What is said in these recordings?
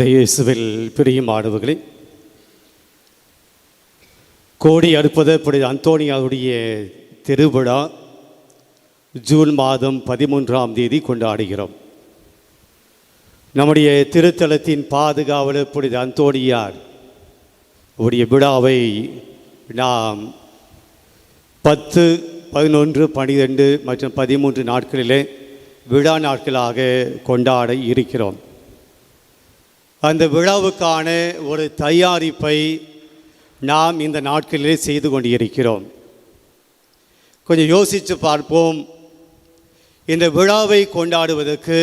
இயேசுவில் பிரியமானவர்களே, கோடி அறுப்பது புனித அந்தோனியாவுடைய திருவிழா ஜூன் மாதம் 13ஆம் தேதி கொண்டாடுகிறோம். நம்முடைய திருத்தலத்தின் பாதுகாவலர் புனித அந்தோனியார் உடைய விழாவை நாம் 10, 11, 12 மற்றும் 13 நாட்களிலே விழா நாட்களாக கொண்டாட இருக்கிறோம். அந்த விழாவுக்கான ஒரு தயாரிப்பை நாம் இந்த நாட்களிலே செய்து கொண்டிருக்கிறோம். கொஞ்சம் யோசித்து பார்ப்போம். இந்த விழாவை கொண்டாடுவதற்கு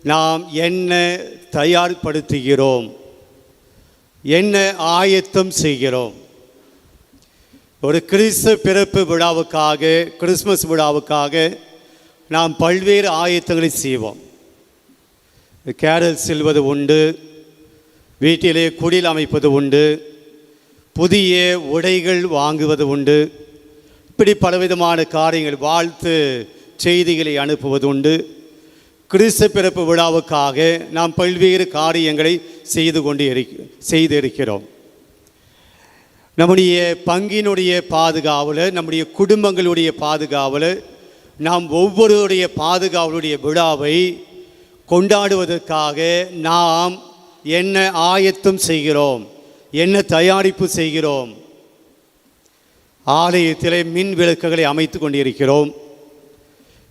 நாம் என்ன தயார்படுத்துகிறோம், என்ன ஆயத்தம் செய்கிறோம்? ஒரு கிறிஸ்து பிறப்பு விழாவுக்காக, கிறிஸ்மஸ் விழாவுக்காக நாம் பல்வேறு ஆயத்தங்களை செய்வோம். கேரல் செல்வது உண்டு, வீட்டிலே குடில் அமைப்பது உண்டு, புதிய உடைகள் வாங்குவது உண்டு, இப்படி பலவிதமான காரியங்கள், வாழ்த்து செய்திகளை அனுப்புவது உண்டு. கிறிஸ்து பிறப்பு விழாவுக்காக நாம் பல்வேறு காரியங்களை செய்திருக்கிறோம். நம்முடைய பங்கினுடைய பாதுகாவலர், நம்முடைய குடும்பங்களுடைய பாதுகாவலர், நாம் ஒவ்வொருடைய பாதுகாவலுடைய விழாவை கொண்டாடுவதற்காக நாம் என்ன ஆயத்தம் செய்கிறோம், என்ன தயாரிப்பு செய்கிறோம்? ஆலயத்திலே மின் விளக்குகளை அமைத்து கொண்டிருக்கிறோம்.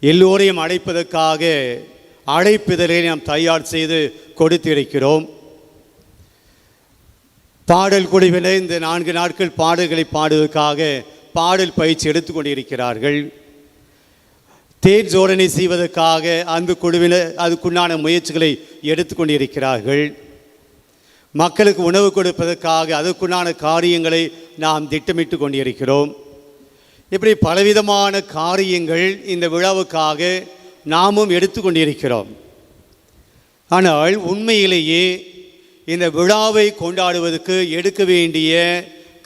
எல்லோரையும் அழைப்பதற்காக அழைப்பிதழை நாம் தயார் செய்து கொடுத்திருக்கிறோம். பாடல் குழுவிலே இந்த 4 நாட்கள் பாடல்களை பாடுவதற்காக பாடல் பயிற்சி எடுத்துக்கொண்டிருக்கிறார்கள். தேர் ஜோடனை செய்வதற்காக அந்த குழுவினர் அதுக்குண்டான முயற்சிகளை எடுத்துக்கொண்டிருக்கிறார்கள். மக்களுக்கு உணவு கொடுப்பதற்காக அதற்குண்டான காரியங்களை நாம் திட்டமிட்டு கொண்டிருக்கிறோம். இப்படி பலவிதமான காரியங்கள் இந்த விழாவுக்காக நாமும் எடுத்துக்கொண்டிருக்கிறோம். ஆனால் உண்மையிலேயே இந்த விழாவை கொண்டாடுவதற்கு எடுக்க வேண்டிய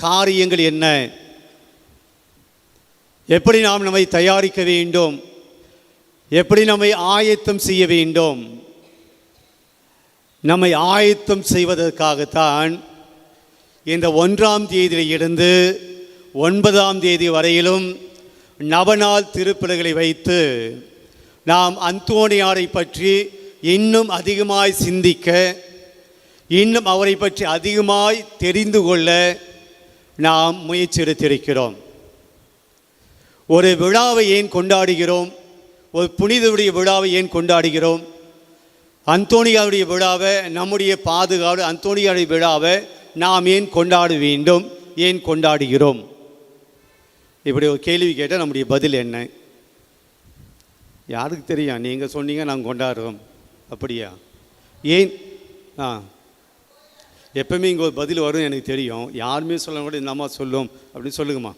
காரியங்கள் என்ன? எப்படி நாம் நம்மை தயாரிக்க வேண்டும்? எப்படி நம்மை ஆயத்தம் செய்ய வேண்டும்? நம்மை ஆயத்தம் செய்வதற்காகத்தான் இந்த 1ஆம் தேதியிலிருந்து 9ஆம் தேதி வரையிலும் நவநாள் திருப்பலிகளை வைத்து நாம் அந்தோனியாரை பற்றி இன்னும் அதிகமாய் சிந்திக்க, இன்னும் அவரை பற்றி அதிகமாய் தெரிந்து கொள்ள நாம் முயற்சி எடுத்திருக்கிறோம். ஒரு விழாவை ஏன் கொண்டாடுகிறோம்? ஒரு புனிதருடைய விழாவை ஏன் கொண்டாடுகிறோம்? அந்தோனியாருடைய விழாவை, நம்முடைய பாதுகாவலர் அந்தோனியாருடைய விழாவை நாம் ஏன் கொண்டாட வேண்டும், ஏன் கொண்டாடுகிறோம்? இப்படி ஒரு கேள்வி கேட்டால் நம்முடைய பதில் என்ன? யாருக்கு தெரியும்? நீங்கள் சொன்னீங்க, நாங்கள் கொண்டாடுறோம். அப்படியா? ஏன்? எப்பவுமே இங்கே ஒரு பதில் வரும் எனக்கு தெரியும். யாருமே சொல்ல கூட இந்த அம்மா சொல்லும் அப்படின்னு சொல்லுங்கம்மா.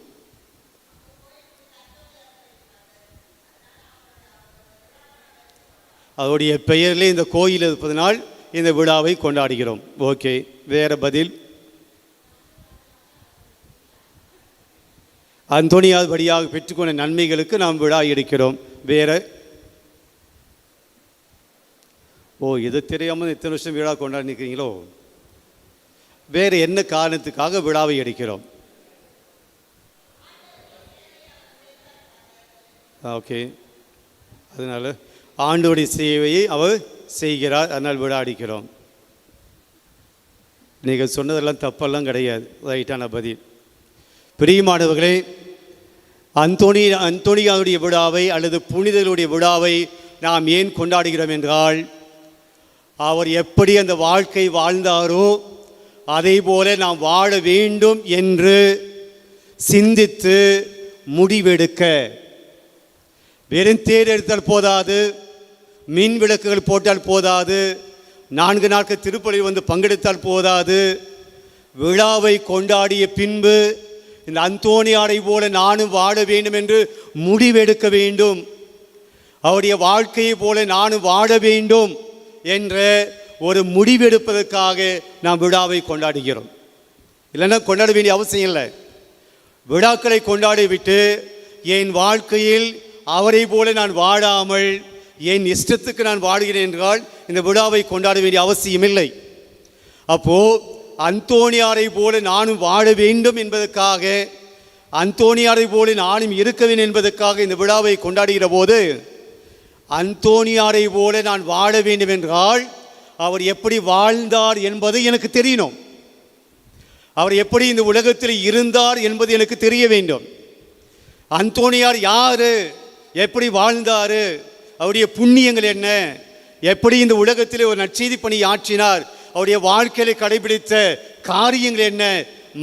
அவருடைய பெயரிலே இந்த கோயில் இருப்பதனால் இந்த விழாவை கொண்டாடுகிறோம். ஓகே, வேற பதில்? அந்தோனியார் வழியாக பெற்றுக்கொண்ட நன்மைகளுக்கு நாம் விழா எடுக்கிறோம். வேற? இது தெரியாமல் இத்தனை வருஷம் விழா கொண்டாடி நிற்கிறீங்களோ? வேறு என்ன காரணத்துக்காக விழாவை எடுக்கிறோம்? ஓகே, அதனால் ஆண்டோடைய சேவையை அவர் செய்கிறார், அதனால் விழா அடிக்கிறோம். நீங்கள் சொன்னதெல்லாம் தப்பெல்லாம் கிடையாது, ரைட்டான பதில். பிரியமானவர்களே, அந்தோனியாவுடைய விழாவை அல்லது புனிதர்களுடைய விழாவை நாம் ஏன் கொண்டாடுகிறோம் என்றால், அவர் எப்படி அந்த வாழ்க்கை வாழ்ந்தாரோ அதை போல நாம் வாழ வேண்டும் என்று சிந்தித்து முடிவெடுக்க. வெறும் தேர் எடுத்தால் போதாது, மின் விளக்குகள் போட்டால் போதாது, 4 நாட்கள் திருப்பலியில் வந்து பங்கெடுத்தால் போதாது. விழாவை கொண்டாடிய பின்பு இந்த அந்தோனியாரை போல நானும் வாழ வேண்டும் என்று முடிவெடுக்க வேண்டும். அவருடைய வாழ்க்கையை போல நானும் வாழ வேண்டும் என்ற ஒரு முடிவெடுப்பதற்காக நாம் விழாவை கொண்டாடுகிறோம். இல்லைன்னா கொண்டாட வேண்டிய அவசியம் இல்லை. விழாக்களை கொண்டாடிவிட்டு என் வாழ்க்கையில் அவரை போல நான் வாழாமல் என் இஷ்டத்துக்கு நான் வாடுகிறேன் என்றால் இந்த விழாவை கொண்டாட வேண்டிய அவசியம் இல்லை. அப்போ அந்தோணியாரை போல நானும் வாழ வேண்டும் என்பதற்காக, அந்தோணியாரை போல நானும் இருக்க வேண்டும் என்பதற்காக இந்த விழாவை கொண்டாடுகிற போது, அந்தோணியாரை போல நான் வாழ வேண்டும் என்றால் அவர் எப்படி வாழ்ந்தார் என்பது எனக்கு தெரியணும். அவர் எப்படி இந்த உலகத்தில் இருந்தார் என்பது எனக்கு தெரிய வேண்டும். அந்தோணியார் யாரு, எப்படி வாழ்ந்தாரு, அவருடைய புண்ணியங்கள் என்ன, எப்படி இந்த உலகத்திலே ஒரு நற்செய்தி பணி ஆற்றினார், அவருடைய வாழ்க்கையில கடைபிடித்த காரியங்கள் என்ன,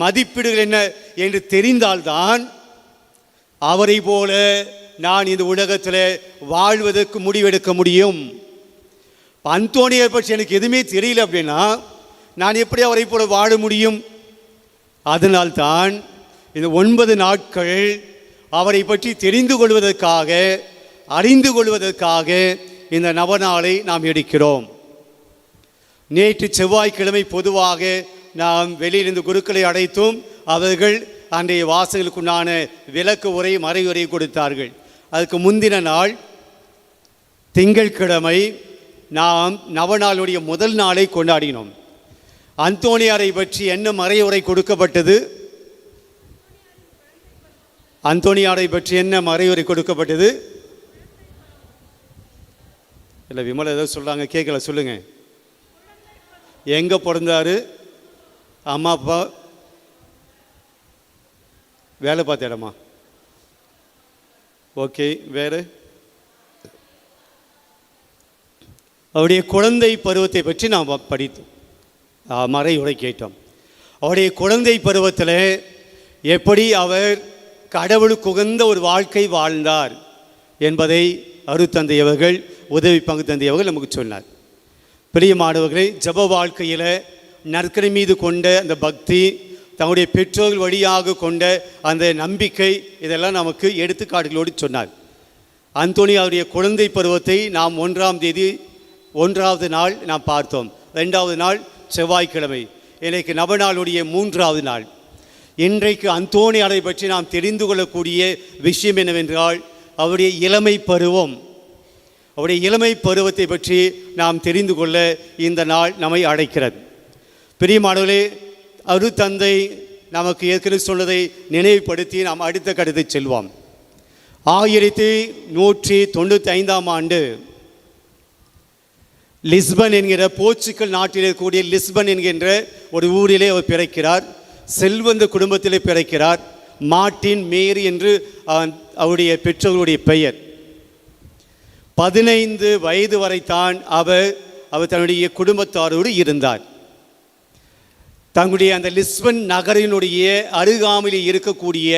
மதிப்பீடுகள் என்ன என்று தெரிந்தால்தான் அவரை போல நான் இந்த உலகத்தில் வாழ்வதற்கு முடிவெடுக்க முடியும். அந்தோணியார் பற்றி எனக்கு எதுவுமே தெரியல அப்படின்னா நான் எப்படி அவரை போல வாழ முடியும்? அதனால்தான் இந்த 9 நாட்கள் அவரை பற்றி தெரிந்து கொள்வதற்காக, அறிந்து கொள்வதற்காக இந்த நவநாளை நாம் எடுக்கிறோம். நேற்று செவ்வாய்க்கிழமை பொதுவாக நாம் வெளியிலிருந்து குருக்களை அழைத்தும் அவர்கள் அன்றைய வாசகங்களுக்குண்டான விளக்கு உரை, மறையுரை கொடுத்தார்கள். அதுக்கு முந்தின நாள் திங்கட்கிழமை நாம் நவநாளுடைய முதல் நாளை கொண்டாடினோம். அந்தோணியாரை பற்றி என்ன மறையுரை கொடுக்கப்பட்டது? அந்தோணியாரை பற்றி என்ன மறையுரை கொடுக்கப்பட்டது? இல்லை, விமலை ஏதோ சொல்கிறாங்க, கேட்கல, சொல்லுங்க. எங்கே பிறந்தாரு, அம்மா அப்பா, வேலை பார்த்த இடமா? ஓகே, வேறு? அவருடைய குழந்தை பருவத்தை பற்றி நாம் படித்தோம், மறையுரை கேட்டோம். அவருடைய குழந்தை பருவத்தில் எப்படி அவர் கடவுளுக்கு உகந்த ஒரு வாழ்க்கை வாழ்ந்தார் என்பதை அருட்தந்தையவர்கள், உதவி பங்கு தந்தையவர்கள் நமக்கு சொன்னார். பிரியமானவர்களை, ஜப வாழ்க்கையில் நற்கரை மீது கொண்ட அந்த பக்தி, தன்னுடைய பெற்றோர்கள் வழியாக கொண்ட அந்த நம்பிக்கை, இதெல்லாம் நமக்கு எடுத்துக்காட்டுகளோடு சொன்னார். அந்தோணியாருடைய குழந்தை பருவத்தை நாம் 1ஆம் தேதி 1வது நாள் நாம் பார்த்தோம். 2வது நாள் செவ்வாய்க்கிழமை, இன்றைக்கு நவநாளுடைய 3வது நாள். இன்றைக்கு அந்தோணியாரை பற்றி நாம் தெரிந்து கொள்ளக்கூடிய விஷயம் என்னவென்றால் அவருடைய இளமை பருவம். அவருடைய இளமை பருவத்தை பற்றி நாம் தெரிந்து கொள்ள இந்த நாள் நம்மை அழைக்கிறது. பிரியமானவர்களே, அருட்தந்தை நமக்கு ஏற்கனவே சொன்னதை நினைவுபடுத்தி நாம் அடுத்த கருத்தை செல்வோம். 1195ஆம் ஆண்டு லிஸ்பன் என்கிற போர்ச்சுகல் நாட்டில் இருக்கக்கூடிய லிஸ்பன் என்கின்ற ஒரு ஊரிலே அவர் பிறக்கிறார். செல்வந்த குடும்பத்திலே பிறக்கிறார். மார்ட்டின் மேரி என்று அவருடைய பெற்றோர்களுடைய பெயர். 15 வயது வரைத்தான் அவர் தன்னுடைய குடும்பத்தாரோடு இருந்தார். தங்களுடைய அந்த லிஸ்பன் நகரினுடைய அருகாமையில் இருக்கக்கூடிய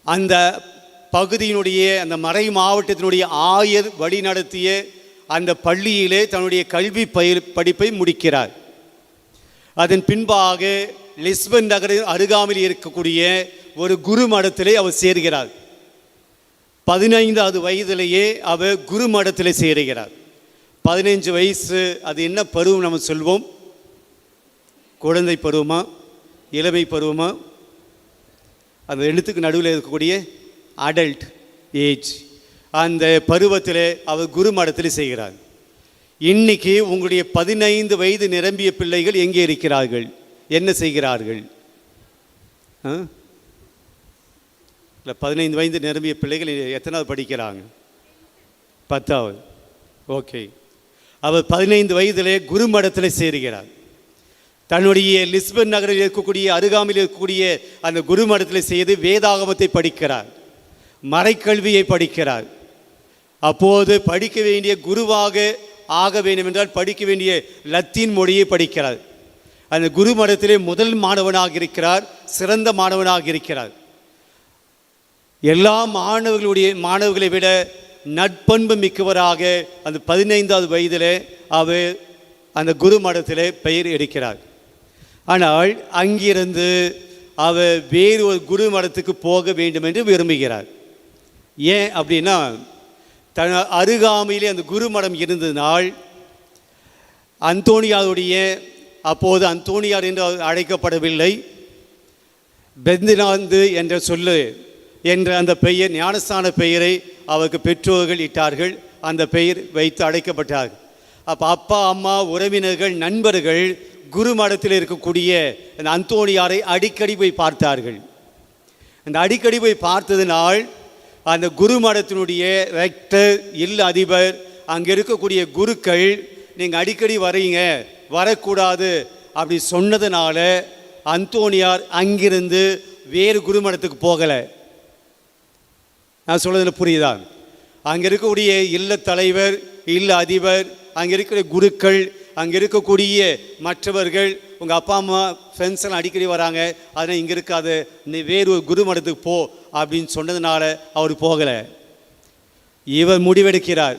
அந்த பகுதியினுடைய அந்த மறை மாவட்டத்தினுடைய ஆயர் வழி நடத்திய அந்த பள்ளியிலே தன்னுடைய கல்வி படிப்பை முடிக்கிறார். அதன் பின்பாக லிஸ்பன் நகரின் அருகாமையில் இருக்கக்கூடிய ஒரு குரு மடத்திலே அவர் சேர்கிறார். 15வது வயதிலேயே அவர் குரு மடத்திலே சேருகிறார். 15 வயசு, அது என்ன பருவம் நம்ம சொல்வோம்? குழந்தை பருவமா, இளமை பருவமா? அந்த எழுத்துக்கு நடுவில் இருக்கக்கூடிய அடல்ட் ஏஜ், அந்த பருவத்தில் அவர் குரு மடத்தில் செய்கிறார். இன்னைக்கு உங்களுடைய 15 வயது நிரம்பிய பிள்ளைகள் எங்கே இருக்கிறார்கள்? என்ன செய்கிறார்கள்? இல்லை, 15 வயது நிரம்பிய பிள்ளைகள் எத்தனாவது படிக்கிறாங்க? 10வது. ஓகே, அவர் 15 வயதிலே குரு மடத்தில் சேருகிறார். தன்னுடைய லிஸ்பன் நகரில் இருக்கக்கூடிய அருகாமையில் இருக்கக்கூடிய அந்த குரு மடத்தில் செய்து வேதாகமத்தை படிக்கிறார், மறைக்கல்வியை படிக்கிறார். அப்போது படிக்க வேண்டிய குருவாக ஆக வேண்டும் என்றால் படிக்க வேண்டிய லத்தீன் மொழியை படிக்கிறார். அந்த குரு மடத்திலே முதல் மாணவனாக இருக்கிறார், சிறந்த மாணவனாக இருக்கிறார். எல்லா மாணவர்களை விட நட்பண்பு மிக்கவராக அந்த 15வது வயதில் அவர் அந்த குரு மடத்திலே பெயர் எடுக்கிறார். ஆனால் அங்கிருந்து அவர் வேறு ஒரு குரு மடத்துக்கு போக வேண்டும் என்று விரும்புகிறார். ஏன் அப்படின்னா, தன் அருகாமையிலே அந்த குரு மடம் இருந்ததினால் அந்தோணியாருடைய, அப்போது அந்தோணியார் என்று அழைக்கப்படவில்லை, பெர்தினாந்து என்ற சொல்லு என்ற அந்த பெயர், ஞானஸ்தான பெயரை அவருக்கு பெற்றோர்கள் இட்டார்கள். அந்த பெயர் வைத்து அழைக்கப்பட்டார்கள். அப்போ அப்பா, அம்மா, உறவினர்கள், நண்பர்கள் குருமடத்தில் இருக்கக்கூடிய அந்த அந்தோணியாரை அடிக்கடி போய் பார்த்தார்கள். அந்த அடிக்கடி போய் பார்த்ததினால் அந்த குருமடத்தினுடைய ரெக்டர் இல்ல அதிபர் அங்கே இருக்கக்கூடிய குருக்கள் நீங்கள் அடிக்கடி வரீங்க, வரக்கூடாது அப்படி சொன்னதுனால அந்தோணியார் அங்கிருந்து வேறு குருமடத்துக்கு போகலை. நான் சொல்றதுல புரியுதா? அங்கே இருக்கக்கூடிய இல்ல தலைவர், இல்ல அதிபர், அங்கே இருக்கிற குருக்கள், அங்கே இருக்கக்கூடிய மற்றவர்கள், உங்கள் அப்பா அம்மா ஃப்ரெண்ட்ஸ் எல்லாம் அடிக்கடி வராங்க, அதனால் இங்கே இருக்காது, நீ வேறு ஒரு குருமடத்துக்கு போ அப்படின்னு சொன்னதுனால அவர் போகலை. இவர் முடிவெடுக்கிறார்,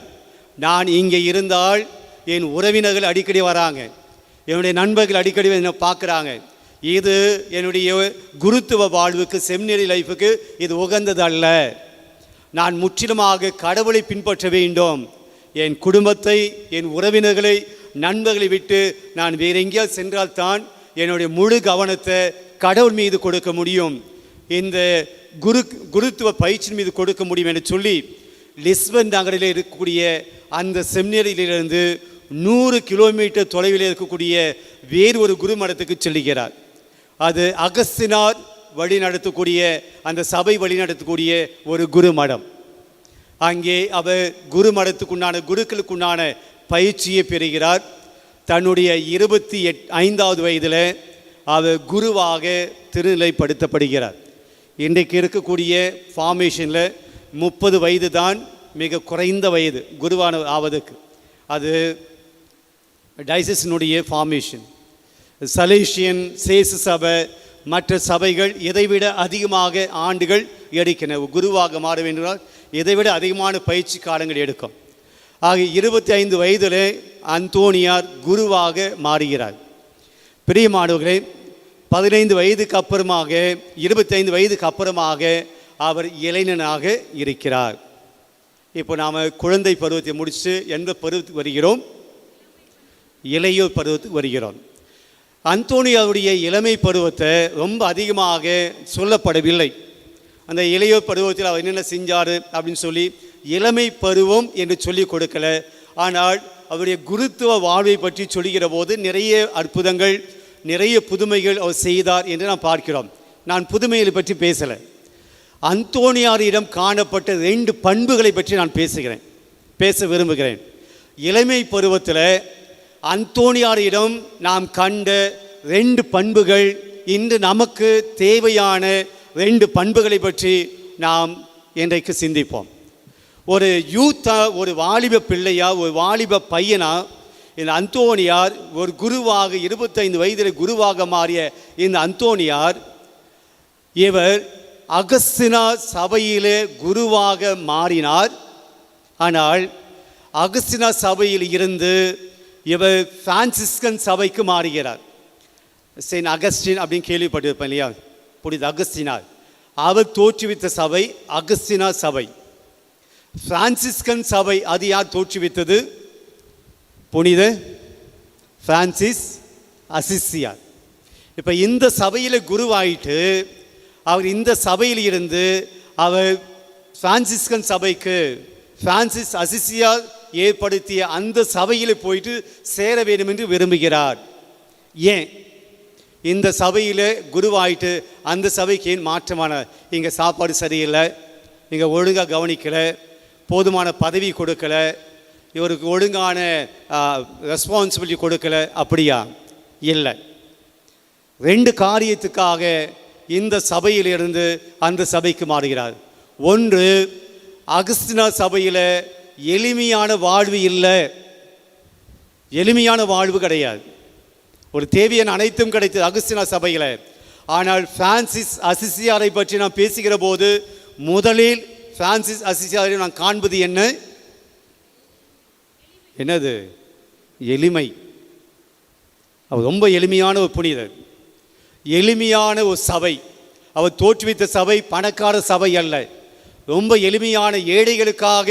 நான் இங்கே இருந்தால் என் உறவினர்கள் அடிக்கடி வராங்க, என்னுடைய நண்பர்கள் அடிக்கடி என்னை பார்க்குறாங்க, இது என்னுடைய குருத்துவ வாழ்வுக்கு, செமினரி லைஃபுக்கு இது உகந்தது அல்ல. நான் முற்றிலுமாக கடவுளை பின்பற்ற வேண்டும். என் குடும்பத்தை, என் உறவினர்களை, நண்பர்களை விட்டு நான் வேற எங்கேயாவது சென்றால்தான் என்னுடைய முழு கவனத்தை கடவுள் மீது கொடுக்க முடியும், இந்த குருத்துவ பயிற்சியின் மீது கொடுக்க முடியும் என்று சொல்லி லிஸ்பன் நகரில் இருக்கக்கூடிய அந்த செமினரியிலிருந்து 100 கிலோமீட்டர் தொலைவில் இருக்கக்கூடிய வேறு ஒரு குருமடத்துக்கு செல்லுகிறார். அது அகஸ்தினார் வழி நடத்தக்கூடிய, அந்த சபை வழி நடத்தக்கூடிய ஒரு குருமடம். அங்கே அவர் குருமடத்துக்குண்டான, குருக்களுக்குண்டான பயிற்சியை பெறுகிறார். தன்னுடைய 25வது வயதில் அவர் குருவாக திருநிலைப்படுத்தப்படுகிறார். இன்றைக்கு இருக்கக்கூடிய ஃபார்மேஷனில் 30 வயது தான் மிக குறைந்த வயது குருவான ஆவதுக்கு. அது டைசஸினுடைய ஃபார்மேஷன். சலேசியன், சேசு சபை, மற்ற சபைகள் இதைவிட அதிகமாக ஆண்டுகள் எடுக்கின்றன. குருவாக மாற வேண்டுமானால் இதைவிட அதிகமான பயிற்சி காலங்கள் எடுக்கும். ஆக 25 வயதில் அந்தோணியார் குருவாக மாறுகிறார். பிரியமானவர்களே, 15 வயதுக்கு அப்புறமாக, 25 வயதுக்கு அப்புறமாக அவர் இளைஞனாக இருக்கிறார். இப்போ நாம் குழந்தை பருவத்தை முடித்து எந்த பருவத்துக்கு வருகிறோம்? இளையோர் பருவத்துக்கு வருகிறோம். அந்தோணியாருடைய இளமை பருவத்தை ரொம்ப அதிகமாக சொல்லப்படவில்லை. அந்த இளையோர் பருவத்தில் அவர் என்னென்ன செஞ்சார் அப்படின்னு சொல்லி இளமை பருவம் என்று சொல்லி கொடுக்கல. ஆனால் அவருடைய குருத்துவ வாழ்வை பற்றி சொல்கிற போது நிறைய அற்புதங்கள், நிறைய புதுமைகள் அவர் செய்தார் என்று நாம் பார்க்கிறோம். நான் புதுமைகளை பற்றி பேசலை. அந்தோணியாரிடம் காணப்பட்ட 2 பண்புகளை பற்றி நான் பேச விரும்புகிறேன். இளமை பருவத்தில் அந்தோணியாரிடம் நாம் கண்ட 2 பண்புகள், இன்று நமக்கு தேவையான 2 பண்புகளை பற்றி நாம் இன்றைக்கு சிந்திப்போம். ஒரு யூத்தா, ஒரு வாலிப பிள்ளையா, ஒரு வாலிப பையனா இந்த அந்தோணியார் ஒரு குருவாக 25 வயதில் குருவாக மாறிய இந்த அந்தோணியார், இவர் அகஸ்தினா சபையிலே குருவாக மாறினார். ஆனால் அகஸ்தினா சபையில் இருந்து இவர் பிரான்சிஸ்கன் சபைக்கு மாறுகிறார். செயின்ட் அகஸ்டின் அப்படின்னு கேள்விப்பட்டிருப்பேன் இல்லையா? புனித அகஸ்தினார் அவர் தோற்றுவித்த சபை அகஸ்தினா சபை. பிரான்சிஸ்கன் சபை அது யார் தோற்றுவித்தது? புனித பிரான்சிஸ் அசிசியார். இப்போ இந்த சபையில் குருவாயிட்டு அவர் இந்த சபையில் இருந்து அவர் பிரான்சிஸ்கன் சபைக்கு, பிரான்சிஸ் அசிசியார் ஏற்படுத்திய அந்த சபையில் போயிட்டு சேர வேண்டும் என்று விரும்புகிறார். ஏன் இந்த சபையில் குருவாயிட்டு அந்த சபைக்கு ஏன் மாற்றமான? இங்கே சாப்பாடு சரியில்லை, இங்கே ஒழுங்காக கவனிக்கலை, போதுமான பதவி கொடுக்கலை, இவருக்கு ஒழுங்கான ரெஸ்பான்சிபிலிட்டி கொடுக்கலை, அப்படியா? இல்லை. 2 காரியத்துக்காக இந்த சபையிலிருந்து அந்த சபைக்கு மாறுகிறார். ஒன்று, அகஸ்தினா சபையில் எளிமையான வாழ்வு இல்லை, எளிமையான வாழ்வு கிடையாது. ஒரு தேவையான அனைத்தும் கிடைத்தது அகஸ்தினா சபையில். ஆனால் பிரான்சிஸ் அசிசியாரை பற்றி நாம் பேசுகிற போது முதலில் பிரான்சிஸ் அசிசியாரை நான் காண்பது என்னது? எளிமை. அவர் ரொம்ப எளிமையான ஒரு புனிதர், எளிமையான ஒரு சபை. அவர் தோற்றுவித்த சபை பணக்கார சபை அல்ல, ரொம்ப எளிமையான ஏழைகளுக்காக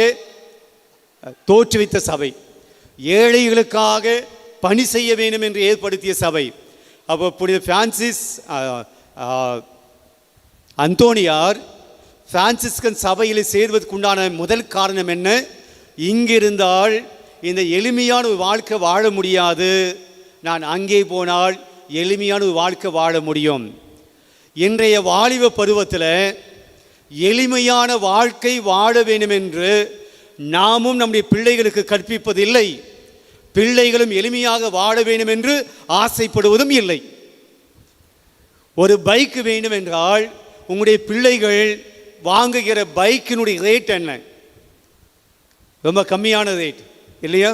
தோற்றுவித்த சபை, ஏழைகளுக்காக பணி செய்ய வேண்டும் என்று ஏற்படுத்திய சபை. அப்போ புனித பிரான்சிஸ் அந்தோணியார் பிரான்சிஸ்கன் சபையில் சேர்வதற்குண்டான முதல் காரணம் என்ன? இங்கிருந்தால் இந்த எளிமையான ஒரு வாழ்க்கை வாழ முடியாது, நான் அங்கே போனால் எளிமையான ஒரு வாழ்க்கை வாழ முடியும். இன்றைய வாலிப பருவத்தில் எளிமையான வாழ்க்கை வாழ வேண்டும் என்று நாமும் நம்முடைய பிள்ளைகளுக்கு கற்பிப்பதில்லை. பிள்ளைகளும் எளிமையாக வாழ வேண்டும் என்று ஆசைப்படுவதும் இல்லை. ஒரு பைக் வேண்டும் என்றால் உங்களுடைய பிள்ளைகள் வாங்குகிற பைக்கினுடைய ரேட் என்ன? ரொம்ப கம்மியான ரேட் இல்லையா?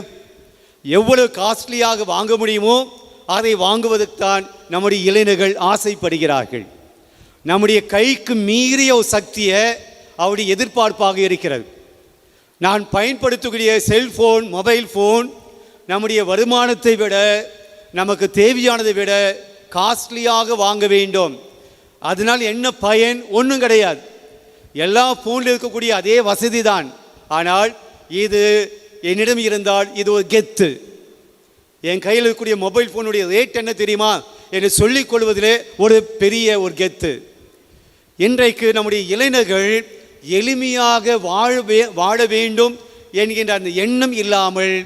எவ்வளவு காஸ்ட்லியாக வாங்க முடியுமோ அதை வாங்குவதற்குத்தான் நம்முடைய இளைஞர்கள் ஆசைப்படுகிறார்கள். நம்முடைய கைக்கு மீறிய ஒரு சக்தியை அவருடைய எதிர்பார்ப்பாக இருக்கிறது. நான் பயன்படுத்தக்கூடிய செல்ஃபோன், மொபைல் ஃபோன் நம்முடைய வருமானத்தை விட, நமக்கு தேவையானதை விட காஸ்ட்லியாக வாங்க வேண்டும். அதனால் என்ன பயன்? ஒன்றும் கிடையாது. எல்லா ஃபோனில் இருக்கக்கூடிய அதே வசதி தான். ஆனால் இது என்னிடம் இருந்தால் இது ஒரு கெத்து. என் கையில் இருக்கக்கூடிய மொபைல் ஃபோனுடைய ரேட் என்ன தெரியுமா என்று சொல்லிக் கொள்வதிலே ஒரு பெரிய ஒரு கெத்து. இன்றைக்கு நம்முடைய இளைஞர்கள் எளிமையாக வாழ வேண்டும் என்கின்ற அந்த எண்ணம் இல்லாமல்,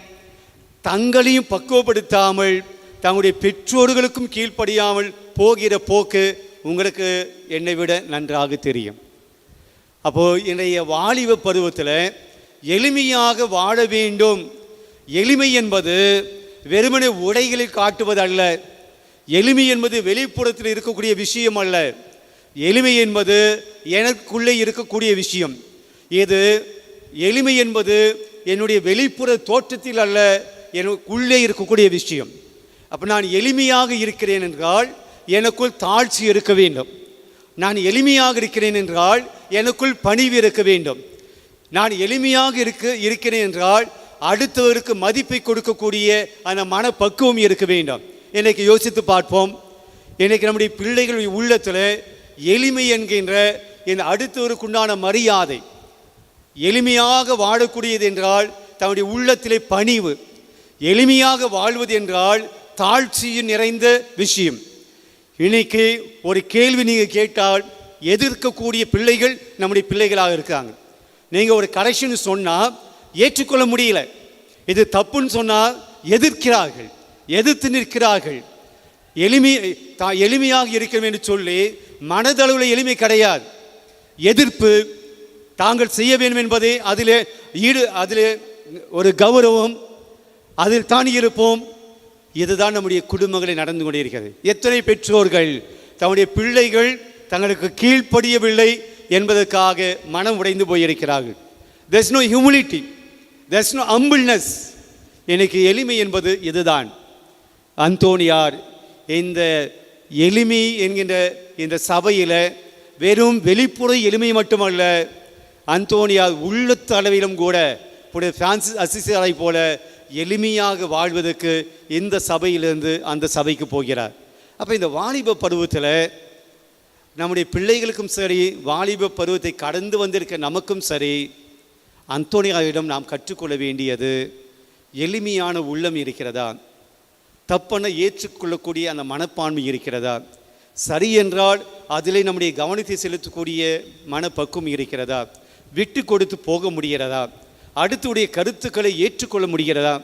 தங்களையும் பக்குவப்படுத்தாமல், தங்களுடைய பெற்றோர்களுக்கும் கீழ்ப்படியாமல் போகிற போக்கு உங்களுக்கு என்னை விட நன்றாக தெரியும். அப்போது இன்றைய வாலிப பருவத்தில் எளிமையாக வாழ வேண்டும். எளிமை என்பது வெறுமனே உடைகளில் காட்டுவது அல்ல. எளிமை என்பது வெளிப்புறத்தில் இருக்கக்கூடிய விஷயம் அல்ல. எளிமை என்பது எனக்குள்ளே இருக்கக்கூடிய விஷயம். இது எளிமை என்பது என்னுடைய வெளிப்புற தோற்றத்தில் அல்ல, எனக்குள்ளே இருக்கக்கூடிய விஷயம். அப்போ நான் எளிமையாக இருக்கிறேன் என்றால் எனக்குள் தாழ்ச்சி இருக்க வேண்டும். நான் எளிமையாக இருக்கிறேன் என்றால் எனக்குள் பணிவு இருக்க வேண்டும். நான் எளிமையாக இருக்கிறேன் என்றால் அடுத்தவருக்கு மதிப்பை கொடுக்கக்கூடிய அந்த மனப்பக்குவம் இருக்க வேண்டும். இன்றைக்கு யோசித்து பார்ப்போம். இன்றைக்கு நம்முடைய பிள்ளைகளுடைய உள்ளத்தில் எளிமை என்கின்ற இந்த அடுத்தவருக்குண்டான மரியாதை, எளிமையாக வாழக்கூடியது என்றால் தன்னுடைய உள்ளத்திலே பணிவு, எளிமையாக வாழ்வது என்றால் தாழ்ச்சியும் நிறைந்த விஷயம். இன்னைக்கு ஒரு கேள்வி நீங்கள் கேட்டால் எதிர்க்கக்கூடிய பிள்ளைகள் நம்முடைய பிள்ளைகளாக இருக்காங்க. நீங்கள் ஒரு கரெக்ஷன் சொன்னால் ஏற்றுக்கொள்ள முடியல, இது தப்புன்னு சொன்னால் எதிர்க்கிறார்கள், எதிர்த்து நிற்கிறார்கள். எளிமையாக இருக்கிறோம் என்று சொல்லி மனதளவில் எளிமை கிடையாது. எதிர்ப்பு, தாங்கள் செய்ய வேண்டும் என்பதே அதிலே ஒரு கௌரவம், அதில் தான் இருப்போம். இதுதான் நம்முடைய குடும்பங்களில் நடந்து கொண்டிருக்கிறது. எத்தனை பெற்றோர்கள் தம்முடைய பிள்ளைகள் தங்களுக்கு கீழ்ப்படியவில்லை என்பதற்காக மனம் உடைந்து போயிருக்கிறார்கள். there is no humility, there is no humbleness. எனக்கு எளிமை என்பது இதுதான். அந்தோனியார் இந்த எளிமை என்கின்ற இந்த சபையில் வெறும் வெளிப்புற எளிமை மட்டுமல்ல, அந்தோனியார் உள்ளத்து அளவிலும் கூட பிரான்சிஸ் அசிசியாரை போல எளிமையாக வாழ்வதற்கு இந்த சபையிலிருந்து அந்த சபைக்கு போகிறார். அப்போ இந்த வாலிப பருவத்தில் நம்முடைய பிள்ளைகளுக்கும் சரி, வாலிப பருவத்தை கடந்து வந்திருக்க நமக்கும் சரி, அந்தோனியாவிடம் நாம் கற்றுக்கொள்ள வேண்டியது எளிமையான உள்ளம் இருக்கிறதா, தப்பென ஏற்றுக்கொள்ளக்கூடிய அந்த மனப்பான்மை இருக்கிறதா, சரி என்றால் அதிலே நம்முடைய கவனத்தை செலுத்தக்கூடிய மனப்பக்குவம் இருக்கிறதா, விட்டு கொடுத்து போக முடிகிறதா, அடுத்துடைய கருத்துக்களை ஏற்றுக்கொள்ள முடிகிறதா.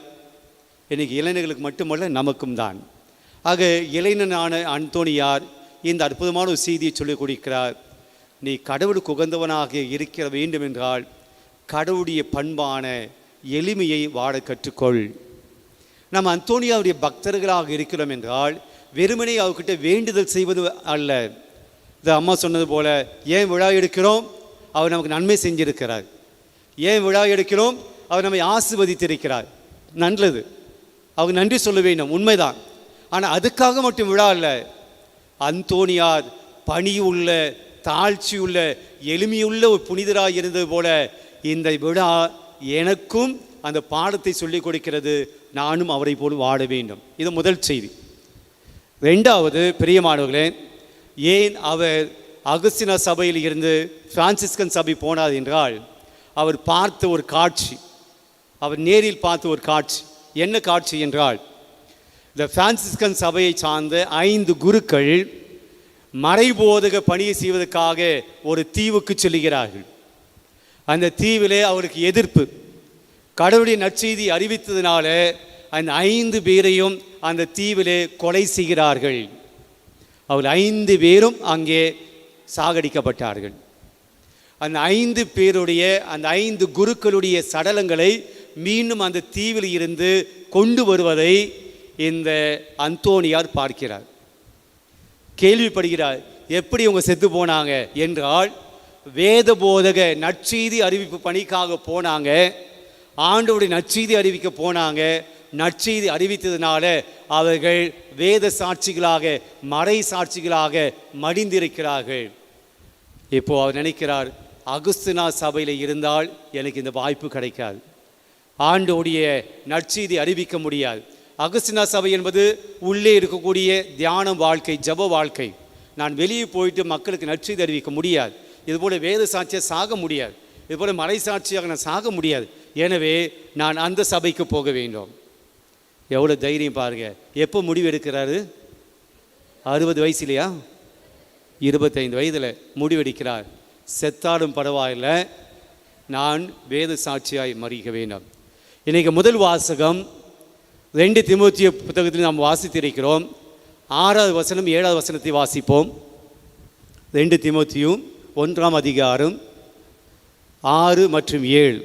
இன்னைக்கு இளைஞர்களுக்கு மட்டுமல்ல, நமக்கும் தான். ஆக இளைஞனான அந்தோனியார் இந்த அற்புதமான ஒரு செய்தியை சொல்லிக் கொடுக்கிறார். நீ கடவுளுக்கு உகந்தவனாக இருக்க வேண்டும் என்றால் கடவுளுடைய பண்பான எளிமையை வாழ கற்றுக்கொள். நம்ம அந்தோனியாவுடைய பக்தர்களாக இருக்கிறோம் என்றால் வெறுமனே அவர்கிட்ட வேண்டுதல் செய்வது அல்ல. இந்த அம்மா சொன்னது போல, ஏன் விழா எடுக்கிறோம்? அவர் நமக்கு நன்மை செஞ்சிருக்கிறார். ஏன் விழா எடுக்கிறோம்? அவர் நம்மை ஆசீர்வதித்திருக்கிறார். நல்லது, அவங்க நன்றி சொல்ல வேண்டும், உண்மைதான். ஆனால் அதுக்காக மட்டும் விழா அல்ல. அந்தோனியார் பணியுள்ள, தாழ்ச்சியுள்ள, எளிமையுள்ள ஒரு புனிதராக இருந்தது போல இந்த விழா எனக்கும் அந்த பாடத்தை சொல்லிக் கொடுக்கிறது. நானும் அவரை போல் வாழ வேண்டும். இது முதல் செய்தி. ரெண்டாவது, பிரியமானவர்களே, ஏன் அவர் அகஸ்தினா சபையில் இருந்து பிரான்சிஸ்கன் சபை போனார் என்றால், அவர் பார்த்த ஒரு காட்சி, அவர் நேரில் பார்த்த ஒரு காட்சி. என்ன காட்சி என்றால், இந்த பிரான்சிஸ்கன் சபையை சார்ந்த 5 குருக்கள் மறைபோதக பணியை செய்வதற்காக ஒரு தீவுக்கு செல்கிறார்கள். அந்த தீவிலே அவருக்கு எதிர்ப்பு. கடவுளுடைய நற்செய்தி அறிவித்ததினால அந்த 5 பேரையும் அந்த தீவிலே கொலை செய்கிறார்கள். அவர் 5 பேரும் அங்கே சாகடிக்கப்பட்டார்கள். அந்த 5 பேருடைய அந்த 5 குருக்களுடைய சடலங்களை மீண்டும் அந்த தீவில் இருந்து கொண்டு வருவதை இந்த அந்தோனியார் பார்க்கிறார், கேள்விப்படுகிறார். எப்படி அவங்க செத்து போனாங்க என்றால், வேத போதக நற்செய்தி அறிவிப்பு பணிக்காக போனாங்க, ஆண்டவருடைய நற்செய்தி அறிவிக்க போனாங்க. நற்செய்தி அறிவித்ததுனால அவர்கள் வேத சாட்சிகளாக மறை சாட்சிகளாக மடிந்திருக்கிறார்கள். இப்போ அவர் நினைக்கிறார், அகுஸ்தினா சபையில் இருந்தால் எனக்கு இந்த வாய்ப்பு கிடைக்காது, ஆண்டோடைய நற்செய்தி அறிவிக்க முடியாது. அகுஸ்தினா சபை என்பது உள்ளே இருக்கக்கூடிய தியானம் வாழ்க்கை, ஜப வாழ்க்கை. நான் வெளியே போயிட்டு மக்களுக்கு நற்செய்தி அறிவிக்க முடியாது. இதுபோல் வேத சாட்சியாக சாக முடியாது, இதுபோல் மறை சாட்சியாக நான் சாக முடியாது. எனவே நான் அந்த சபைக்கு போக வேண்டும். எவ்வளோ தைரியம் பாருங்கள். எப்போ முடிவு எடுக்கிறாரு? 60 வயசுலையா? 25 வயதில் முடிவெடுக்கிறார். செத்தாலும் பரவாயில்லை, நான் வேத சாட்சியாய் மறிக்க வேண்டும். இன்றைக்கு முதல் வாசகம் 2 தீமோத்தேயு புத்தகத்தில் நாம் வாசித்திருக்கிறோம். 6வது வசனம் 7வது வசனத்தை வாசிப்போம். 2 தீமோத்தேயு 1ஆம் அதிகாரம் 6 மற்றும் 7.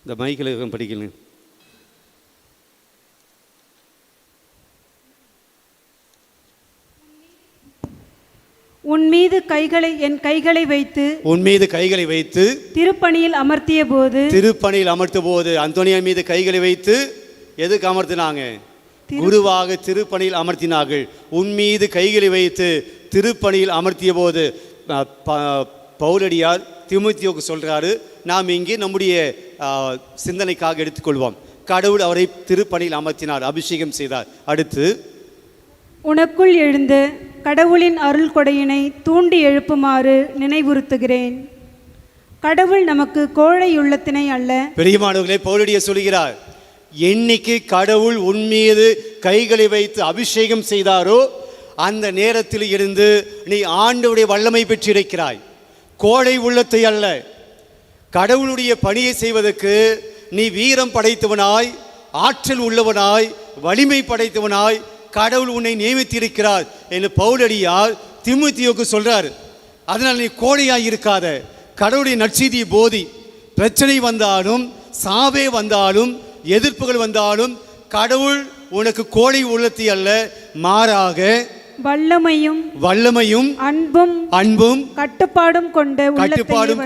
இந்த மைக்கில் படிக்கணும். உன் மீது என் கைகளை வைத்து திருப்பணியில் அமர்த்திய போது அந்தோனியா மீது கைகளை வைத்து எதுக்கு அமர்த்தினாங்க? குருவாக திருப்பணியில் அமர்த்தினார்கள். உன் மீது கைகளை வைத்து திருப்பணியில் அமர்த்திய போது பவுலடியார் தீமோத்தேயுவுக்கு சொல்றாரு, நாம் இங்கே நம்முடைய சிந்தனைக்காக எடுத்துக்கொள்வோம். கடவுள் அவரை திருப்பணியில் அமர்த்தினார், அபிஷேகம் செய்தார். அடுத்து, உனக்குள் எழுந்த கடவுளின் அருள் கொடையினை தூண்டி எழுப்புமாறு நினைவுறுத்துகிறேன். கடவுள் நமக்கு கோழை உள்ளத்தினை அல்ல. பெரியமானவர்களே, பவுலடியார் சொல்கிறார், என்னைக்கு கடவுள் உன் மீது கைகளை வைத்து அபிஷேகம் செய்தாரோ அந்த நேரத்தில் இருந்து நீ ஆண்டவருடைய வல்லமை பெற்றிருக்கிறாய். கோழை உள்ளத்தை அல்ல. கடவுளுடைய பணியை செய்வதற்கு நீ வீரம் படைத்தவனாய், ஆற்றல் உள்ளவனாய், வலிமை படைத்தவனாய் கடவுள் உன்னை நியமித்திருக்கிறார் என்று பவுலடியார் தீமோத்தேயுவுக்கு சொல்றார். அதனால் நீ கோழையாய் இருக்காத, கடவுளுடைய நற்செய்தியை போதி. பிரச்சனை வந்தாலும், சாவே வந்தாலும், எதிர்ப்புகள் வந்தாலும் கடவுள் உனக்கு கோழை உள்ளத்தை அல்ல, மாறாக வல்லமையும் அன்பும் கட்டுப்பாடும்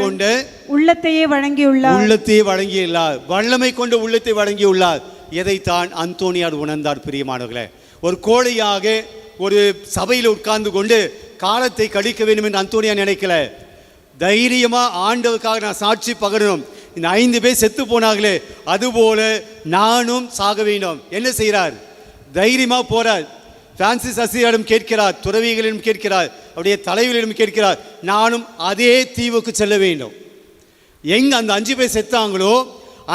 கொண்ட உள்ளத்தையே வழங்கியுள்ளார். வல்லமை கொண்ட உள்ளத்தை வழங்கியுள்ளார். எதைத்தான் அந்தோனியார் உணர்ந்தார். பிரியமானவர்களே, ஒரு கோழையாக ஒரு சபையில் உட்கார்ந்து கொண்டு காலத்தை கழிக்க வேண்டும் என்று அந்தோனியார் நினைக்கல. தைரியமா ஆண்டவருக்காக நான் சாட்சி பகரணும். இந்த 5 பேர் செத்து போனாங்களே, அதுபோல நானும் சாக வேண்டும். என்ன செய்கிறார்? தைரியமா போறார். பிரான்சிஸ் அசியாரிடம் கேட்கிறார், துறவிகளிடம் கேட்கிறார், அவருடைய தலைவர்களிடம் கேட்கிறார், நானும் அதே தீவுக்கு செல்ல வேண்டும். எங்க அந்த 5 பேர் செத்தாங்களோ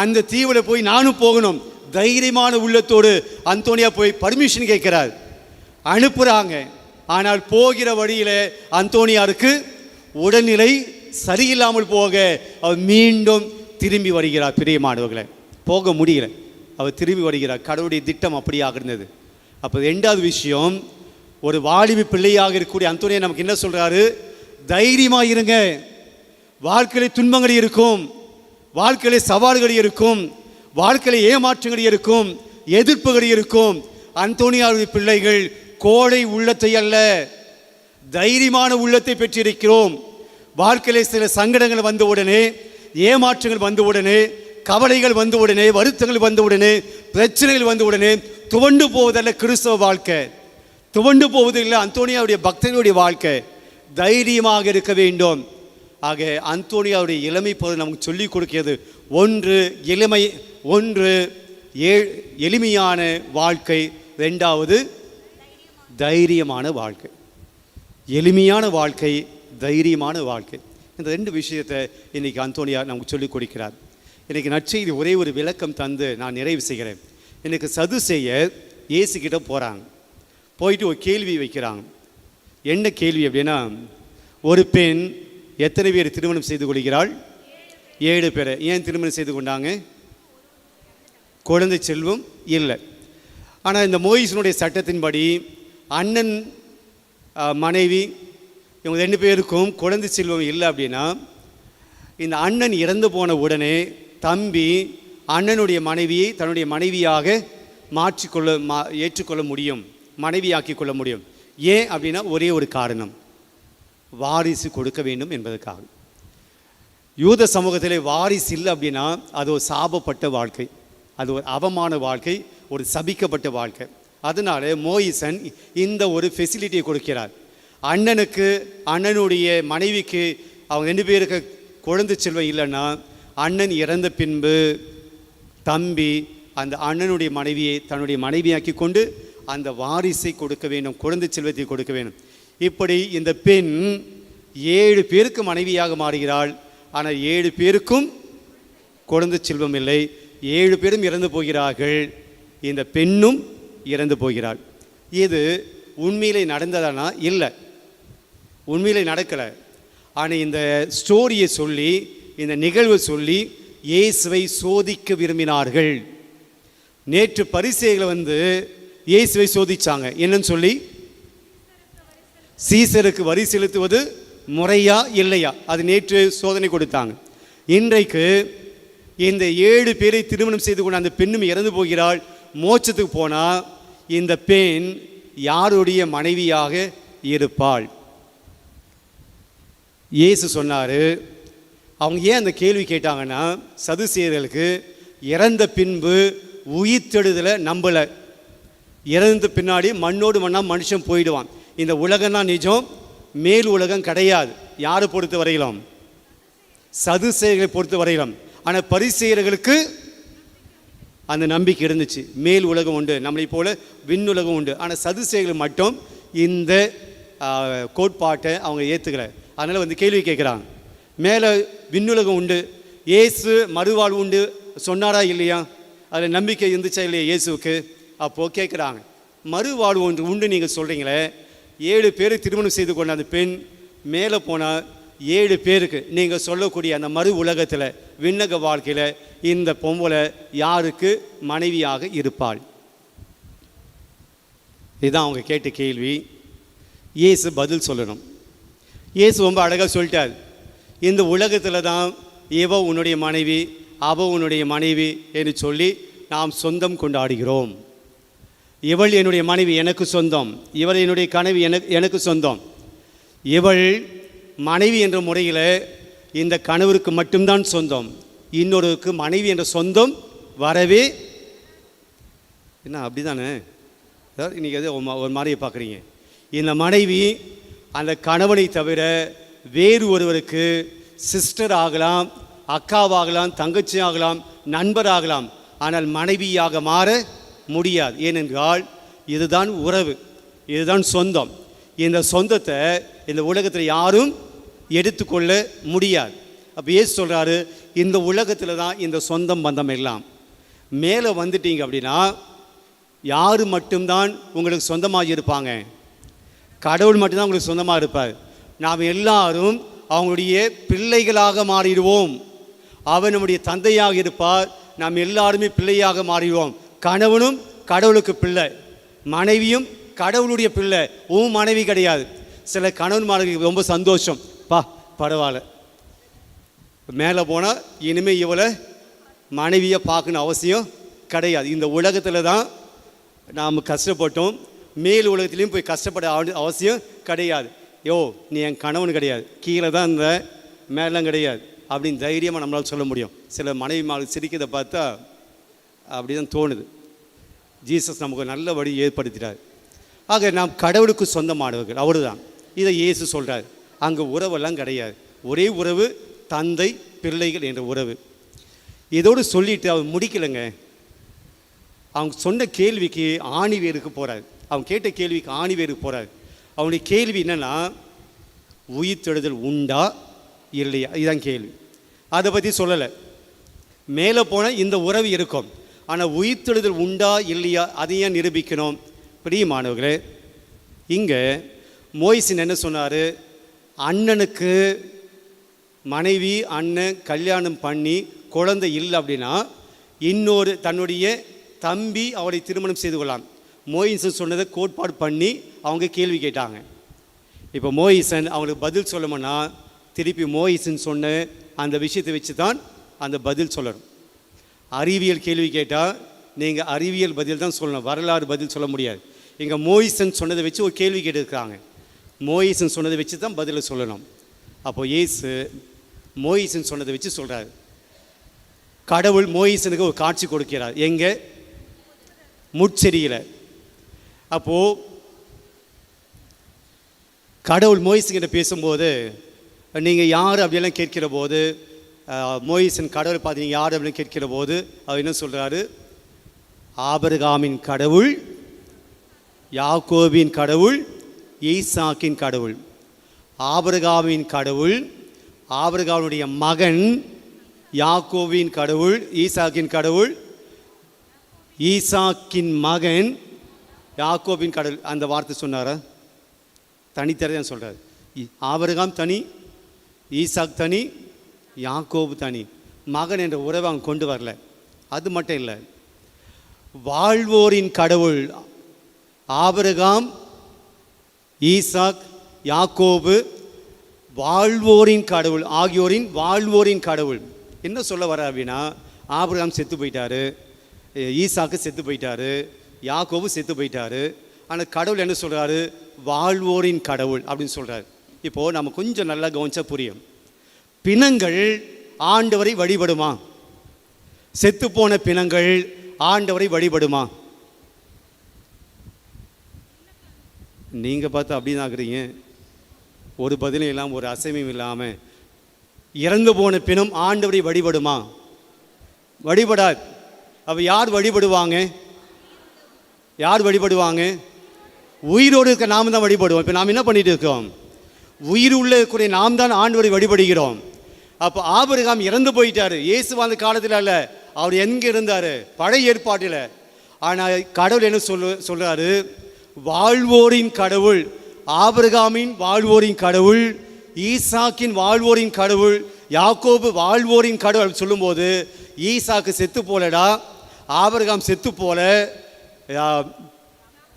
அந்த தீவில் போய் நானும் போகணும். தைரியமான உள்ளத்தோடு அந்தோனியா போய் பர்மிஷன் கேட்கிறார். அனுப்புகிறாங்க. ஆனால் போகிற வழியில் அந்தோனியாருக்கு உடல்நிலை சரியில்லாமல் போக அவர் மீண்டும் திரும்பி வருகிறார். பிரியமானவர்களை, போக முடியல, அவர் திரும்பி வருகிறார். கடவுளுடைய திட்டம் அப்படியாக இருந்தது. அப்போ 2வது விஷயம், ஒரு வாலிப பிள்ளையாக இருக்கக்கூடிய அந்தோனியா நமக்கு என்ன சொல்கிறாரு? தைரியமாக இருங்க. வாழ்க்கையில் துன்பங்கள் இருக்கும், வாழ்க்கையில் சவால்கள் இருக்கும், வாழ்க்கையில் ஏமாற்றங்கள் இருக்கும், எதிர்ப்புகள் இருக்கும். அந்தோனியாவுடைய பிள்ளைகள் கோழை உள்ளத்தை அல்ல, தைரியமான உள்ளத்தை பெற்றிருக்கிறோம். வாழ்க்கையில் சில சங்கடங்கள் வந்த உடனே, ஏமாற்றங்கள் வந்த உடனே, கவலைகள் வந்த உடனே, வருத்தங்கள் வந்த உடனே, பிரச்சனைகள் வந்த உடனே துவண்டு போவதல்ல கிறிஸ்தவ வாழ்க்கை. துவண்டு போவதில்லை அந்தோனியாவுடைய பக்தனுடைய வாழ்க்கை. தைரியமாக இருக்க வேண்டும். ஆக அந்தோனியாவுடைய இளமை போது நமக்கு சொல்லிக் கொடுக்கிறது, ஒன்று எளிமையான வாழ்க்கை, 2வது தைரியமான வாழ்க்கை. எளிமையான வாழ்க்கை, தைரியமான வாழ்க்கை. இந்த 2 விஷயத்தை இன்றைக்கி அந்தோனியார் நமக்கு சொல்லிக் கொடுக்கிறார். இன்றைக்கி நற்செய்தி ஒரே ஒரு விளக்கம் தந்து நான் நிறைவு செய்கிறேன். எனக்கு சதுசேயர் இயேசுக்கிட்ட போகிறாங்க. போயிட்டு ஒரு கேள்வி வைக்கிறாங்க. என்ன கேள்வி அப்படின்னா, ஒரு பெண் எத்தனை பேர் திருமணம் செய்து கொள்கிறாள்? 7 பேரை ஏன் திருமணம் செய்து கொண்டாங்க? குழந்தை செல்வம் இல்லை. ஆனால் இந்த மோயிசனுடைய சட்டத்தின்படி அண்ணன் மனைவி இவங்க 2 பேருக்கும் குழந்தை செல்வம் இல்லை அப்படின்னா, இந்த அண்ணன் இறந்து போன உடனே தம்பி அண்ணனுடைய மனைவியை தன்னுடைய மனைவியாக ஏற்றுக்கொள்ள முடியும், மனைவியாக்கி கொள்ள முடியும். ஏன் அப்படின்னா ஒரே ஒரு காரணம், வாரிசு கொடுக்க வேண்டும் என்பதற்காக. யூத சமூகத்திலே வாரிசு இல்லை அப்படின்னா அது ஒரு சாபப்பட்ட வாழ்க்கை, அது ஒரு அவமான வாழ்க்கை, ஒரு சபிக்கப்பட்ட வாழ்க்கை. அதனால மோயிசன் இந்த ஒரு ஃபெசிலிட்டியை கொடுக்கிறார். அண்ணனுடைய மனைவிக்கு அவங்க 2 பேருக்கு குழந்தை செல்வம் இல்லைன்னா, அண்ணன் இறந்த பின்பு தம்பி அந்த அண்ணனுடைய மனைவியை தன்னுடைய மனைவியாக்கி கொண்டு அந்த வாரிசை கொடுக்க வேண்டும், குழந்தை செல்வத்தை கொடுக்க வேண்டும். இப்படி இந்த பெண் 7 பேருக்கு மனைவியாக மாறுகிறாள். ஆனால் 7 பேருக்கும் குழந்தை செல்வம் இல்லை. 7 பேரும் இறந்து போகிறார்கள், இந்த பெண்ணும் இறந்து போகிறாள். இது உண்மையிலே நடந்ததானா? இல்லை, உண்மையிலே நடக்கலை. ஆனால் இந்த ஸ்டோரியை சொல்லி, இந்த நிகழ்வை சொல்லி இயேசுவை சோதிக்க விரும்பினார்கள். நேற்று பரிசேயர்கள் இயேசுவை சோதிச்சாங்க. என்னன்னு சொல்லி, சீசருக்கு வரி செலுத்துவது முறையா இல்லையா, அது நேற்று சோதனை கொடுத்தாங்க. இன்றைக்கு இந்த 7 பேரை திருமணம் செய்து கொண்டு அந்த பெண்ணும் இறந்து போகிறாள். மோட்சத்துக்கு போனால் இந்த பெண் யாருடைய மனைவியாக இருப்பாள்? இயேசு சொன்னார். அவங்க ஏன் அந்த கேள்வி கேட்டாங்கன்னா, சதுசேயர்களுக்கு இறந்த பின்பு உயிர்த்தெழுதலை நம்பலை. இறந்த பின்னாடி மண்ணோடு மண்ணாக மனுஷன் போயிடுவான். இந்த உலகம்தான் நிஜம், மேல் உலகம் கிடையாது. யாரை பொறுத்த வரையிலும்? சதுசேயர்களை பொறுத்த வரையிலும். ஆனால் பரிசேயர்களுக்கு அந்த நம்பிக்கை இருந்துச்சு, மேல் உலகம் உண்டு, நம்மளை போல விண்ணுலகம் உண்டு. ஆனால் சதுசேயர்கள் மட்டும் இந்த கோட்பாட்டை அவங்க ஏற்றுக்கலை. அதனால் கேள்வி கேட்குறாங்க, மேலே விண்ணுலகம் உண்டு, இயேசு மறுவாழ்வு உண்டு சொன்னாரா இல்லையா? அதில் நம்பிக்கை இருந்துச்சா இல்லையா இயேசுவுக்கு? அப்போது கேட்குறாங்க, மறுவாழ்வு ஒன்று உண்டு நீங்கள் சொல்கிறீங்களே, 7 பேர் திருமணம் செய்து கொண்ட அந்த பெண் மேலே போனால் 7 பேருக்கு நீங்கள் சொல்லக்கூடிய அந்த மறு உலகத்தில் விண்ணக வாழ்க்கையில் இந்த பொம்பளை யாருக்கு மனைவியாக இருப்பாள்? இதுதான் அவங்க கேட்ட கேள்வி. இயேசு பதில் சொல்லணும். இயேசு ரொம்ப அழகாக சொல்லிட்டார். இந்த உலகத்தில் தான் இவ உன்னுடைய மனைவி, அவ உன்னுடைய மனைவி என்று சொல்லி நாம் சொந்தம் கொண்டாடுகிறோம். இவள் என்னுடைய மனைவி, எனக்கு சொந்தம். இவள் என்னுடைய கனவி, எனக்கு சொந்தம். இவள் மனைவி என்ற முறையில் இந்த கணவருக்கு மட்டும்தான் சொந்தம். இன்னொருக்கு மனைவி என்ற சொந்தம் வரவே என்ன? அப்படி தானே? இன்றைக்கி எது ஒரு மாதிரியை பார்க்குறீங்க. இந்த மனைவி அந்த கணவனை தவிர வேறு ஒருவருக்கு சிஸ்டர் ஆகலாம், அக்காவாகலாம், தங்கச்சி ஆகலாம், நண்பராகலாம். ஆனால் மனைவியாக மாற முடியாது. ஏனென்றால் இதுதான் உறவு, இதுதான் சொந்தம். இந்த சொந்தத்தை இந்த உலகத்தில் யாரும் எடுத்துக்கொள்ள முடியாது. அப்போ இயேசு சொல்கிறாரு, இந்த உலகத்தில் தான் இந்த சொந்தம் பந்தம் எல்லாம். மேலே வந்துட்டீங்க அப்படின்னா யார் மட்டும்தான் உங்களுக்கு சொந்தமாக இருப்பாங்க? கடவுள் மட்டும்தான் உங்களுக்கு சொந்தமாக இருப்பார். நாம் எல்லாரும் அவங்களுடைய பிள்ளைகளாக மாறிடுவோம். அவர் நம்முடைய தந்தையாக இருப்பார், நாம் எல்லாருமே பிள்ளையாக மாறிடுவோம். கணவனும் கடவுளுக்கு பிள்ளை, மனைவியும் கடவுளுடைய பிள்ளை. உன் மனைவி கிடையாது. சில கணவன்மார்களுக்கு ரொம்ப சந்தோஷம், பரவாயில்ல, மேலே போனால் இனிமேல் இவளை மனைவியை பார்க்கணும் அவசியம் கிடையாது. இந்த உலகத்தில் தான் நாம் கஷ்டப்பட்டோம், மேல் உலகத்துலேயும் போய் கஷ்டப்பட அவசியம் கிடையாது. நீ என் கணவன் கிடையாது, கீழே தான் இந்த மேலாம் கிடையாது அப்படின்னு தைரியமாக நம்மளால் சொல்ல முடியும். சில மனைவி மார்கள் சிரிக்கிறதை பார்த்தா அப்படி தான் தோணுது. ஜீசஸ் நமக்கு நல்ல வழி ஏற்படுத்திட்டார். ஆக நாம் கடவுளுக்கு சொந்தமானவர்கள், அவரு தான். இதை இயேசு சொல்கிறார். அங்கே உறவெல்லாம் கிடையாது, ஒரே உறவு, தந்தை பிள்ளைகள் என்ற உறவு. இதோடு சொல்லிவிட்டு அவர் முடிக்கலைங்க. அவங்க சொன்ன கேள்விக்கு ஆணிவேருக்கு போகிறார். அவங்க கேட்ட கேள்விக்கு ஆணிவேருக்கு போகிறார். அவனுடைய கேள்வி என்னென்னா, உயிர்த்தெழுதல் உண்டா இல்லையா, இதுதான் கேள்வி. அதை பற்றி சொல்லலை. மேலே போனால் இந்த உறவு இருக்கும், ஆனால் உயிர்த்தெழுதல் உண்டா இல்லையா அதை ஏன் நிரூபிக்கணும்? பிரியமானவர்களே, இங்கே மோயிசன் என்ன சொன்னார்? அண்ணனுக்கு மனைவி அண்ணன் கல்யாணம் பண்ணி குழந்தை இல்லை அப்படின்னா இன்னொரு தன்னுடைய தம்பி அவளை திருமணம் செய்து கொள்ளலாம். மோயிசன் சொன்னதை கோட்பாடு பண்ணி அவங்க கேள்வி கேட்டாங்க. இப்போ மோயிசன் அவங்களுக்கு பதில் சொல்லணும்னா திருப்பி மோயிசன் சொன்ன அந்த விஷயத்தை வச்சு தான் அந்த பதில் சொல்லணும். அறிவியல் கேள்வி கேட்டால் நீங்கள் அறிவியல் பதில் தான் சொல்லணும், வரலாறு பதில் சொல்ல முடியாது. இங்கே மோயிசன் சொன்னதை வச்சு ஒரு கேள்வி கேட்டிருக்காங்க, மோயிசன் சொன்னதை வச்சு தான் பதிலை சொல்லணும். அப்போது இயேசு மோயிசன் சொன்னதை வச்சு சொல்கிறார். கடவுள் மோயிசனுக்கு ஒரு காட்சி கொடுக்கிறார். எங்கே? முட்செடியில். அப்போது கடவுள் மோயிசன்கிட்ட பேசும்போது நீங்கள் யார் அப்படியெல்லாம் கேட்கிற போது மோயிசன் கடவுளை பார்த்து நீங்கள் யார் அப்படின்னு கேட்கிற போது அவர் என்ன சொல்கிறாரு? ஆபிரகாமின் கடவுள், யாக்கோபின் கடவுள், ஈசாக்கின் கடவுள். ஆபிரகாமின் கடவுள், ஆபிரகாமுடைய மகன், யாக்கோபின் கடவுள், ஈசாக்கின் கடவுள், ஈசாக்கின் மகன், யாக்கோபின் கடவுள். அந்த வார்த்தை சொன்னாரா? தனித்தரையாக சொல்கிறார். ஆபிரகாம் தனி, ஈசாக் தனி, யாக்கோபு தனி. மகன் என்ற உறவை அவங்க கொண்டு வரல. அது மட்டும் இல்லை, வாழ்வோரின் கடவுள் ஆபிரகாம், ஈசாக், யாக்கோபு, வாழ்வோரின் கடவுள் ஆகியோரின் வாழ்வோரின் கடவுள். என்ன சொல்ல வர அப்படின்னா, ஆபிரகாம் செத்து போயிட்டாரு, ஈசாக்கு செத்து போயிட்டாரு, யாக்கோபு செத்து போயிட்டாரு. ஆனால் கடவுள் என்ன சொல்கிறாரு? வாழ்வோரின் கடவுள் அப்படின்னு சொல்கிறார். இப்போது நம்ம கொஞ்சம் நல்லா கவனிச்சா புரியும். பிணங்கள் ஆண்டவரை வழிபடுமா? செத்துப்போன பிணங்கள் ஆண்டவரை வழிபடுமா? நீங்கள் பார்த்து அப்படி தான் ஆகுறீங்க. ஒரு பதிலும் இல்லாமல், ஒரு அசைவும் இல்லாமல். இறந்து போன பிணம் ஆண்டவரை வழிபடுமா? வழிபடாது. அப்போ யார் வழிபடுவாங்க? யார் வழிபடுவாங்க? உயிரோடு இருக்க நாம் தான் வழிபடுவோம். இப்போ நாம் என்ன பண்ணிட்டு இருக்கோம்? உயிர் உள்ள இருக்கிற நாம் தான் ஆண்டவரை வழிபடுகிறோம். அப்போ ஆபிரகாம் இறந்து போயிட்டார். இயேசு அந்த காலத்தில் அல்ல, அவர் எங்கே இருந்தார்? பழைய ஏற்பாட்டில். ஆனால் கடவுள் என்ன சொல்கிறாரு? வாழ்வோரின் கடவுள், ஆபிரகாமின் வாழ்வோரின் கடவுள், ஈசாக்கின் வாழ்வோரின் கடவுள், யாக்கோபு வாழ்வோரின் கடவுள் சொல்லும்போது, ஈசாக்கு செத்து போலடா, ஆபிரகாம் செத்து போல,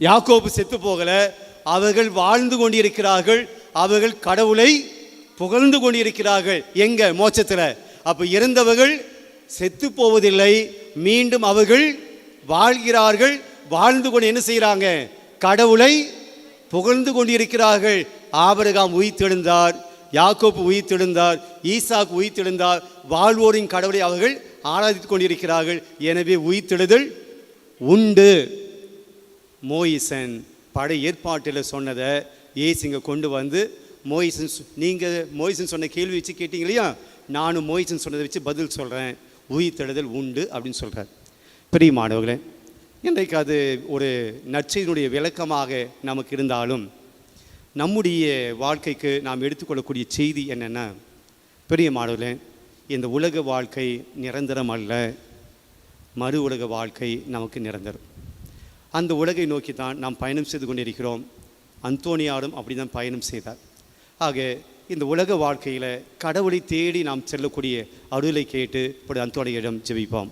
யாக்கோபு செத்து போகல, அவர்கள் வாழ்ந்து கொண்டிருக்கிறார்கள், அவர்கள் கடவுளை புகழ்ந்து கொண்டிருக்கிறார்கள். எங்க? மோட்சத்தில். அப்போ இறந்தவர்கள் செத்து போவதில்லை, மீண்டும் அவர்கள் வாழ்கிறார்கள். வாழ்ந்து கொண்டு என்ன செய்கிறாங்க? கடவுளை புகழ்ந்து கொண்டிருக்கிறார்கள். ஆபிரகாம் உயிர்த்தெழுந்தார், யாக்கோபு உயிர்த்தெழுந்தார், ஈசாக் உயிர்த்தெழுந்தார். வாழ்வோரின் கடவுளை அவர்கள் ஆராதித்து கொண்டிருக்கிறார்கள். எனவே உயிர்த்தெழுதல் உண்டு. மோயிசன் பழைய ஏற்பாட்டில் சொன்னதை இயேசு இங்கே கொண்டு வந்து மோயிசன், நீங்கள் மோயிசன் சொன்ன கேள்வி வச்சு கேட்டீங்க இல்லையா, நானும் மோயிசன் சொன்னதை வச்சு பதில் சொல்கிறேன். உயிர்த்தெழுதல் உண்டு அப்படின்னு சொல்கிறார். பிரியமானவர்களே, இன்றைக்கு அது ஒரு நற்செய்தியினுடைய விளக்கமாக நமக்கு இருந்தாலும், நம்முடைய வாழ்க்கைக்கு நாம் எடுத்துக்கொள்ளக்கூடிய செய்தி என்னென்னா, பிரியமானவர்களே, இந்த உலக வாழ்க்கை நிரந்தரம் அல்ல, மறு உலக வாழ்க்கை நமக்கு நிரந்தரம். அந்த உலகை நோக்கி தான் நாம் பயணம் செய்து கொண்டிருக்கிறோம். அந்தோனியாரும் அப்படி தான் பயணம் செய்தார். ஆக இந்த உலக வாழ்க்கையில் கடவுளை தேடி நாம் செல்லக்கூடிய அருளை கேட்டு இப்படி அந்தோனியிடம் ஜெபிப்போம்.